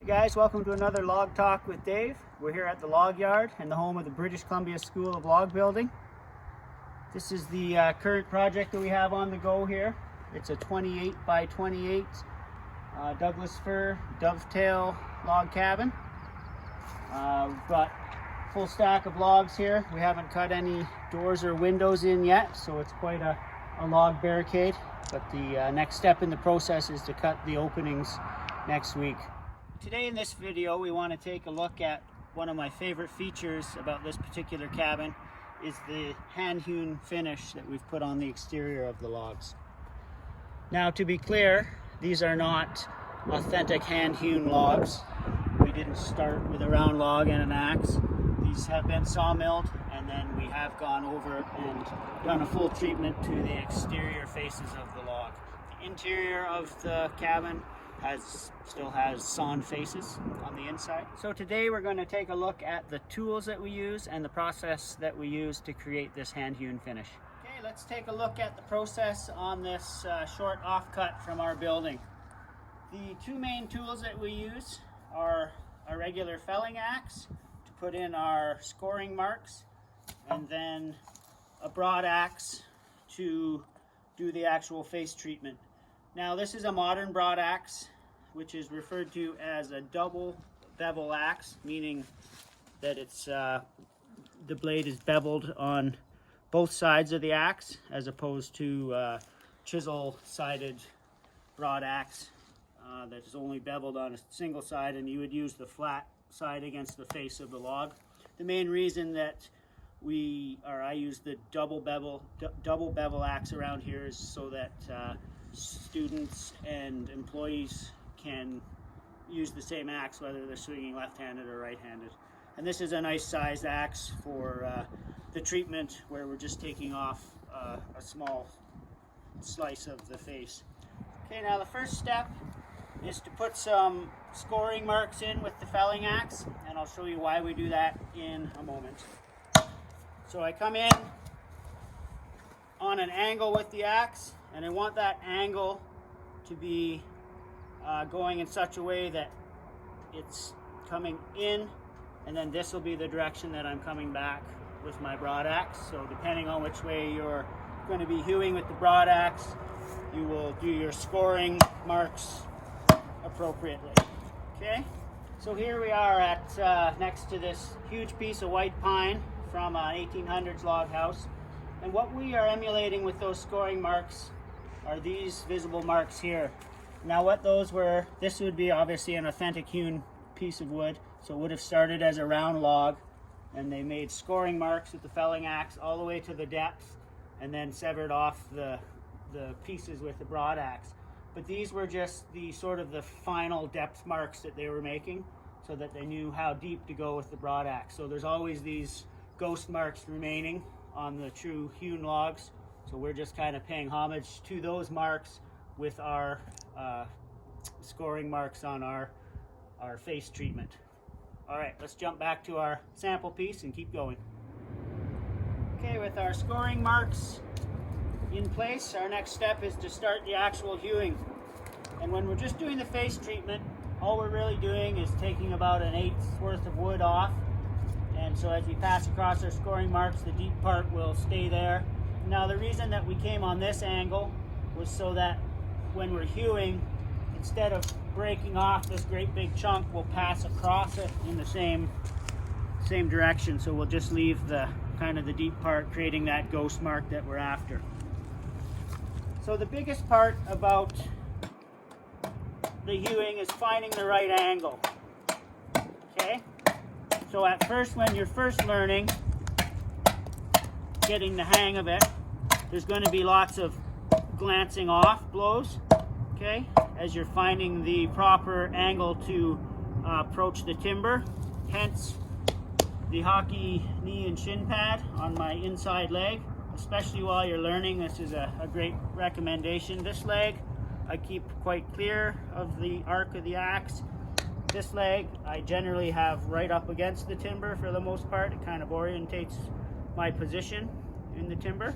Hey guys, welcome to another Log Talk with Dave. We're here at the log yard and the home of the British Columbia School of Log Building. This is the current project that we have on the go here. It's a 28 by 28 Douglas fir dovetail log cabin. We've got a full stack of logs here. We haven't cut any doors or windows in yet, so it's quite a log barricade. But the next step in the process is to cut the openings next week. Today in this video we want to take a look at one of my favorite features about this particular cabin is the hand-hewn finish that we've put on the exterior of the logs. Now, to be clear, these are not authentic hand-hewn logs. We didn't start with a round log and an axe. These have been sawmilled, and then we have gone over and done a full treatment to the exterior faces of the log. The interior of the cabin still has sawn faces on the inside. So today we're going to take a look at the tools that we use and the process that we use to create this hand-hewn finish. Okay, let's take a look at the process on this short offcut from our building. The two main tools that we use are a regular felling axe to put in our scoring marks, and then a broad axe to do the actual face treatment. Now, this is a modern broad axe, which is referred to as a double bevel axe, meaning that it's the blade is beveled on both sides of the axe, as opposed to chisel-sided broad axe that is only beveled on a single side, and you would use the flat side against the face of the log. The main reason that I use the double bevel axe around here is so that students and employees can use the same axe whether they're swinging left-handed or right-handed. And this is a nice sized axe for the treatment where we're just taking off a small slice of the face. Okay, now the first step is to put some scoring marks in with the felling axe, and I'll show you why we do that in a moment. So I come in on an angle with the axe, and I want that angle to be going in such a way that it's coming in, and then this will be the direction that I'm coming back with my broad axe. So depending on which way you're going to be hewing with the broad axe, you will do your scoring marks appropriately. Okay, so here we are at next to this huge piece of white pine from an 1800s log house, and what we are emulating with those scoring marks are these visible marks here. Now what those were, this would be obviously an authentic hewn piece of wood, so it would have started as a round log, and they made scoring marks with the felling axe all the way to the depth, and then severed off the pieces with the broad axe. But these were just the sort of the final depth marks that they were making, so that they knew how deep to go with the broad axe. So there's always these ghost marks remaining on the true hewn logs. So we're just kind of paying homage to those marks with our scoring marks on our face treatment. All right, let's jump back to our sample piece and keep going. Okay, with our scoring marks in place, our next step is to start the actual hewing. And when we're just doing the face treatment, all we're really doing is taking about an eighth's worth of wood off. And so as we pass across our scoring marks, the deep part will stay there. Now the reason that we came on this angle was so that when we're hewing, instead of breaking off this great big chunk, we'll pass across it in the same direction. So we'll just leave the kind of the deep part, creating that ghost mark that we're after. So the biggest part about the hewing is finding the right angle. Okay? So at first, when you're first learning, getting the hang of it, there's going to be lots of glancing off blows, okay, as you're finding the proper angle to approach the timber. Hence the hockey knee and shin pad on my inside leg, especially while you're learning. This is a great recommendation. This leg I keep quite clear of the arc of the axe. This leg I generally have right up against the timber for the most part. It kind of orientates my position in the timber.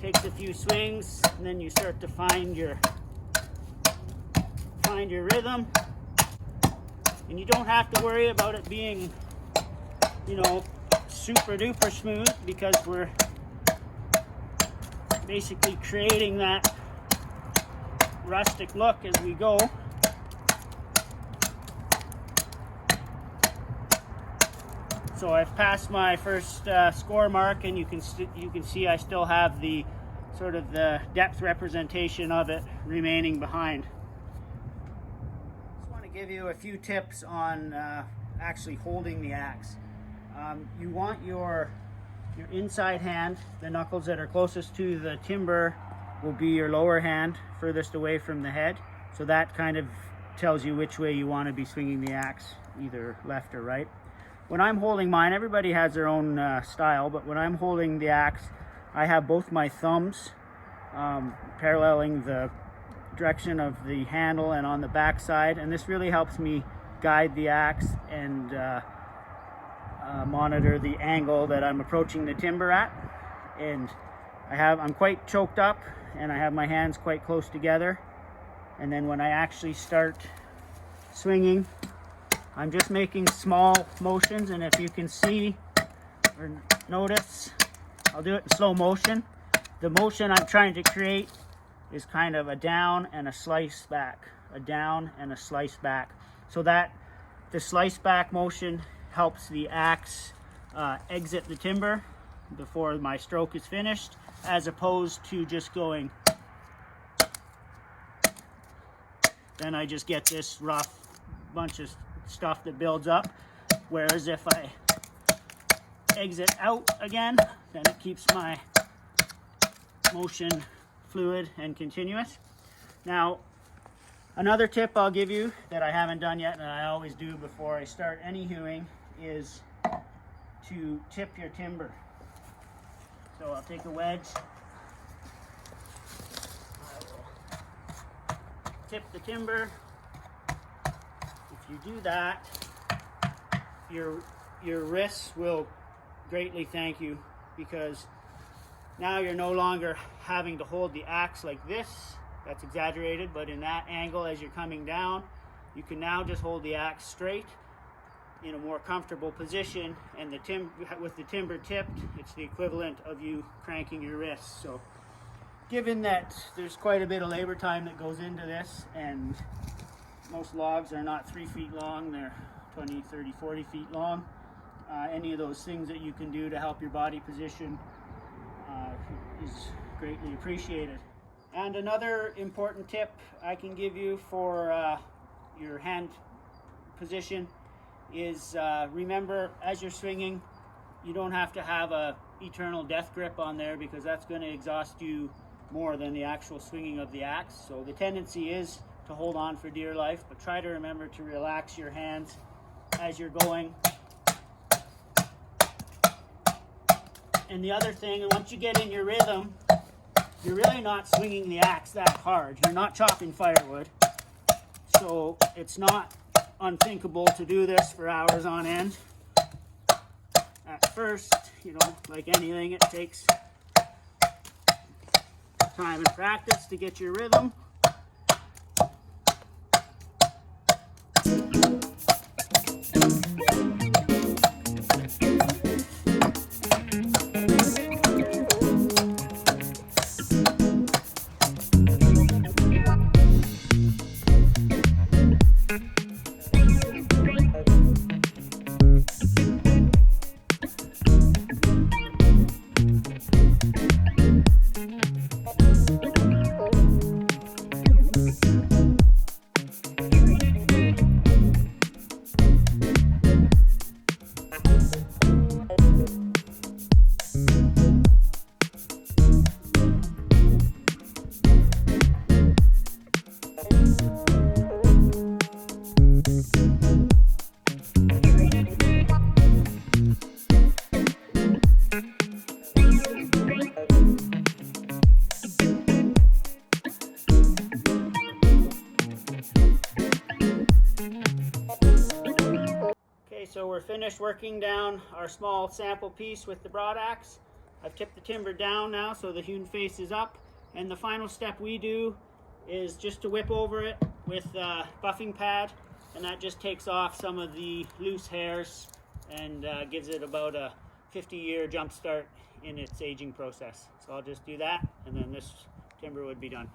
takes a few swings, and then you start to find your rhythm. And you don't have to worry about it being, you know, super duper smooth, because we're basically creating that rustic look as we go. So I've passed my first score mark, and you can see I still have the sort of the depth representation of it remaining behind. Just want to give you a few tips on actually holding the axe. You want your inside hand, the knuckles that are closest to the timber will be your lower hand, furthest away from the head. So that kind of tells you which way you want to be swinging the axe, either left or right. When I'm holding mine, everybody has their own style, but when I'm holding the axe, I have both my thumbs paralleling the direction of the handle and on the back side, and this really helps me guide the axe and monitor the angle that I'm approaching the timber at. And I'm quite choked up, and I have my hands quite close together, and then when I actually start swinging, I'm just making small motions. And if you can see or notice, I'll do it in slow motion. The motion I'm trying to create is kind of a down and a slice back, a down and a slice back, so that the slice back motion helps the axe exit the timber before my stroke is finished, as opposed to just going. Then I just get this rough bunch of stuff that builds up, whereas if I exit out again, then it keeps my motion fluid and continuous. Now, another tip I'll give you that I haven't done yet, and I always do before I start any hewing, is to tip your timber. So I'll take a wedge, I will tip the timber. If you do that, your wrists will greatly thank you, because now you're no longer having to hold the axe like this. That's exaggerated, but in that angle as you're coming down, you can now just hold the axe straight in a more comfortable position, and with the timber tipped, it's the equivalent of you cranking your wrists. So given that there's quite a bit of labor time that goes into this, and most logs are not 3 feet long, they're 20, 30, 40 feet long, any of those things that you can do to help your body position is greatly appreciated. And another important tip I can give you for your hand position is remember, as you're swinging, you don't have to have a eternal death grip on there, because that's going to exhaust you more than the actual swinging of the axe. So the tendency is to hold on for dear life, but try to remember to relax your hands as you're going. And the other thing, once you get in your rhythm, you're really not swinging the axe that hard. You're not chopping firewood. So it's not unthinkable to do this for hours on end. At first, you know, like anything, it takes time and practice to get your rhythm. So we're finished working down our small sample piece with the broad axe. I've tipped the timber down now so the hewn face is up, and the final step we do is just to whip over it with a buffing pad, and that just takes off some of the loose hairs and gives it about a 50-year jump start in its aging process. So I'll just do that, and then this timber would be done.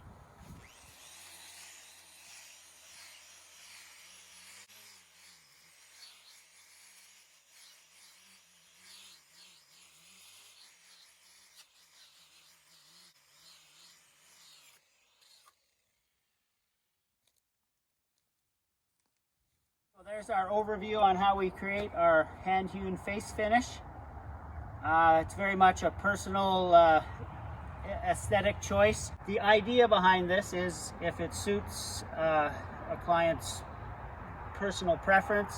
So there's our overview on how we create our hand-hewn face finish. It's very much a personal aesthetic choice. The idea behind this is if it suits a client's personal preference.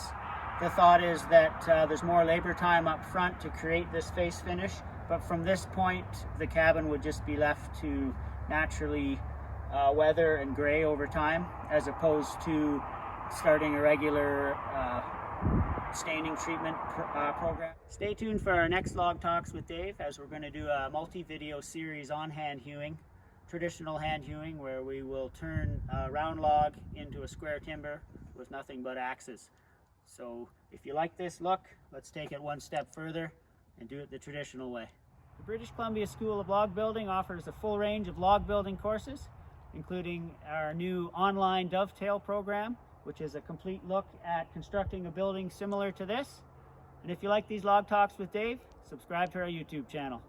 The thought is that there's more labor time up front to create this face finish, but from this point the cabin would just be left to naturally weather and gray over time, as opposed to starting a regular staining treatment program. Stay tuned for our next Log Talks with Dave, as we're going to do a multi-video series on hand hewing, traditional hand hewing, where we will turn a round log into a square timber with nothing but axes. So if you like this look, let's take it one step further and do it the traditional way. The British Columbia School of Log Building offers a full range of log building courses, including our new online dovetail program, which is a complete look at constructing a building similar to this. And if you like these Log Talks with Dave, subscribe to our YouTube channel.